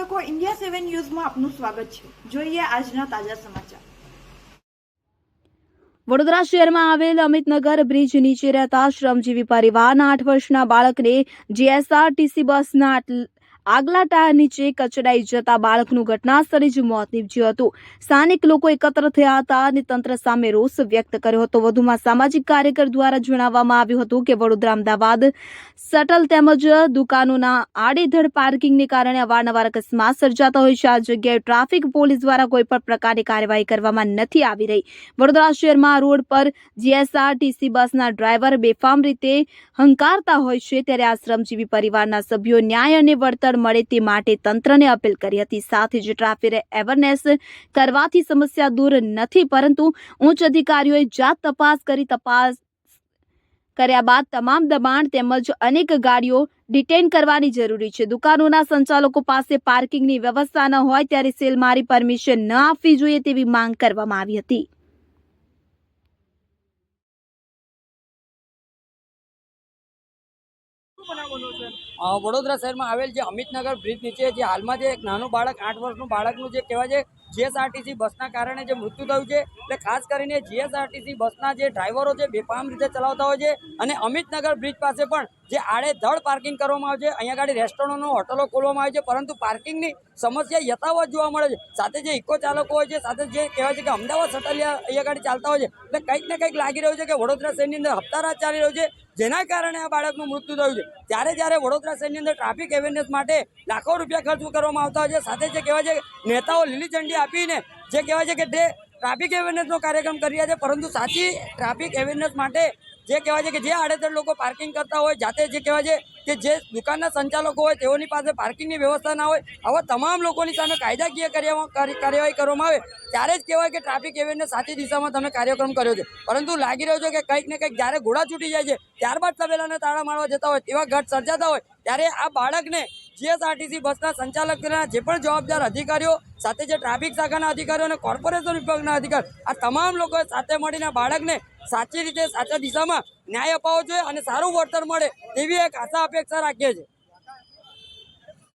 દર્શકો, ઇન્ડિયા 7 ન્યૂઝમાં આપનું સ્વાગત છે। જોઈએ આજના તાજા સમાચાર। વડોદરા શહેરમાં આવેલ અમિતનગર બ્રિજ નીચે રહેતા શ્રમજીવી પરિવારના 8 વર્ષના બાળકને જીએસઆરટીસી બસના આગલા ટાયર નીચે કચડાઈ જતા બાળકનું ઘટના સ્થળે જ મોત નીપજ્યું હતું। સ્થાનિક લોકો એકત્ર થયા હતા અને તંત્ર સામે રોષ વ્યક્ત કર્યો હતો। વધુમાં સામાજિક કાર્યકર દ્વારા જણાવવામાં આવ્યું હતું કે વડોદરા અમદાવાદ શટલ તેમજ દુકાનોના આડેધડ પાર્કિંગને કારણે અવારનવાર અકસ્માત સર્જાતા હોય છે। આ જગ્યાએ ટ્રાફિક પોલીસ દ્વારા કોઈ પણ પ્રકારની કાર્યવાહી કરવામાં નથી આવી રહી। વડોદરા શહેરમાં રોડ પર જીએસઆરટીસી બસના ડ્રાઈવર બેફામ રીતે હંકારતા હોય છે, ત્યારે આ શ્રમજીવી પરિવારના સભ્યો ન્યાય અને વળતર મળે તે માટે તંત્રને અપીલ કરી હતી। સાથે જ ટ્રાફિક અવેરનેસ કરવાથી સમસ્યા દૂર નથી, પરંતુ ઉચ્ચ અધિકારીઓએ જાત તપાસ કર્યા બાદ તમામ દબાણ તેમજ અનેક ગાડીઓ ડિટેઇન કરવાની જરૂરી છે। દુકાનોના સંચાલકો પાસે પાર્કિંગની વ્યવસ્થા ન હોય ત્યારે સેલ મારી પરમિશન ન આપવી જોઈએ તેવી માંગ કરવામાં આવી હતી। વડોદરા શહેરમાં આવેલ જે અમિતનગર બ્રિજ નીચે જે હાલમાં જે એક નાનું બાળક 8 વર્ષનું બાળકનું જે કહેવાય છે જીએસઆરટીસી બસના કારણે જે મૃત્યુ થયું છે, એટલે ખાસ કરીને જીએસઆરટીસી બસના જે ડ્રાઈવરો છે બેફામ રીતે ચલાવતા હોય છે અને અમિતનગર બ્રિજ પાસે પણ જે આડેધડ પાર્કિંગ કરવામાં આવે છે। અહીંયા આગળ રેસ્ટોરન્ટો હોટલો ખોલવામાં આવે છે, પરંતુ પાર્કિંગની સમસ્યા યથાવત જોવા મળે છે। સાથે જે ઇકો ચાલકો હોય છે, સાથે જે કહેવાય છે કે અમદાવાદ શટલિયા અહીંયા આગળ ચાલતા હોય છે, એટલે કંઈક ને કંઈક લાગી રહ્યું છે કે વડોદરા શહેરની અંદર હપ્તારાજ ચાલી રહ્યું છે, જેના કારણે આ બાળકનું મૃત્યુ થયું છે। જ્યારે વડોદરા શહેરની અંદર ટ્રાફિક અવેરનેસ માટે લાખો રૂપિયા ખર્ચ કરવામાં આવતા હોય છે, સાથે જે કહેવાય છે નેતાઓ લીલી ઝંડી આપીને જે કહેવાય છે કે તે ટ્રાફિક અવેરનેસનો કાર્યક્રમ કરી રહ્યા છે, પરંતુ સાચી ટ્રાફિક અવેરનેસ માટે જે કહેવાય છે કે જે આડેધડ લોકો પાર્કિંગ કરતા હોય, જાતે જે કહેવાય છે કે જે દુકાનના સંચાલકો હોય તેઓની પાસે પાર્કિંગની વ્યવસ્થા ના હોય, આવા તમામ લોકોની સામે કાયદાકીય કાર્યવાહી કરવામાં આવે ત્યારે જ કહેવાય કે ટ્રાફિક અવેરનેસ સાચી દિશામાં તમે કાર્યક્રમ કર્યો છે। પરંતુ લાગી રહ્યો છે કે કંઈક ને કંઈક જ્યારે ઘોડા છૂટી જાય છે ત્યારબાદ તબેલાને તાળા મારવા જતા હોય તેવા ઘટ સર્જાતા હોય, ત્યારે આ બાળકને જીએસઆરટીસી બસના સંચાલકના જે પણ જવાબદાર અધિકારીઓ, સાથે જે ટ્રાફિક શાખાના અધિકારીઓ અને કોર્પોરેશન વિભાગના અધિકારી, આ તમામ લોકોએ સાથે મળીને બાળકને સાચી રીતે સાચા દિશામાં ન્યાય અપાવવો જોઈએ અને સારું વળતર મળે તેવી એક આશા અપેક્ષા રાખીએ છીએ।